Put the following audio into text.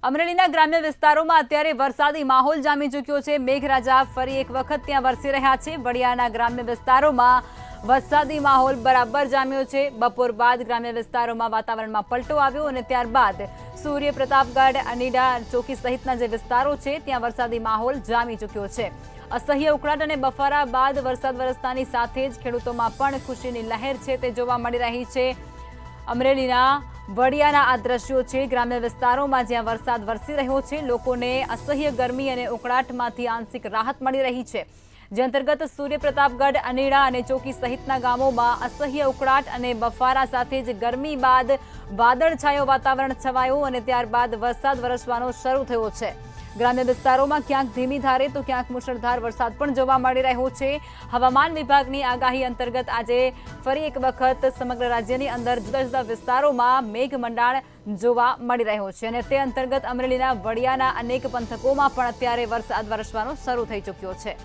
અમરેલીના ગ્રામ્ય વિસ્તારોમાં અત્યારે વરસાદી માહોલ જામી ચૂક્યો છે। મેઘરાજા ફરી એક વખત ત્યાં વરસી રહ્યા છે। વડિયાના ગ્રામ્ય વિસ્તારોમાં વરસાદી માહોલ બરાબર જામ્યો છે। બપોર બાદ ગ્રામ્ય વિસ્તારોમાં વાતાવરણમાં પલટો આવ્યો અને ત્યારબાદ સૂર્ય પ્રતાપગઢ, અનીડા, ચોકી સહિતના જે વિસ્તારો છે ત્યાં વરસાદી માહોલ જામી ચૂક્યો છે। અસહ્ય ઉકળાટ અને બફારા બાદ વરસાદ વરસતાની સાથે જ ખેડૂતોમાં પણ ખુશીની લહેર છે તે જોવા મળી રહી છે। અમરેલીના વડિયાના આ દ્રશ્યો છે ગ્રામ્ય વિસ્તારોમાં જ્યાં વરસાદ વરસી રહ્યો છે। લોકોને અસહ્ય ગરમી અને ઉકળાટમાંથી આંશિક રાહત મળી રહી છે। જે અંતર્ગત સૂર્ય પ્રતાપગઢ, અનીડા અને ચોકી સહિતના ગામોમાં અસહ્ય ઉકળાટ અને બફારા સાથે જ ગરમી બાદ વાદળછાયો વાતાવરણ છવાયું અને ત્યારબાદ વરસાદ વરસવાનો શરૂ થયો છે। ગ્રામ્ય વિસ્તારોમાં ક્યાંક ધીમી ધારે તો ક્યાંક મુશળધાર વરસાદ પણ જોવા મળી રહ્યો છે। હવામાન વિભાગની આગાહી અંતર્ગત આજે ફરી એક વખત સમગ્ર રાજ્યની અંદર જુદા જુદા વિસ્તારોમાં મેઘમંડાણ જોવા મળી રહ્યો છે અને તે અંતર્ગત અમરેલીના વડિયાના અનેક પંથકોમાં પણ અત્યારે વરસાદ વરસવાનો શરૂ થઈ ચૂક્યો છે।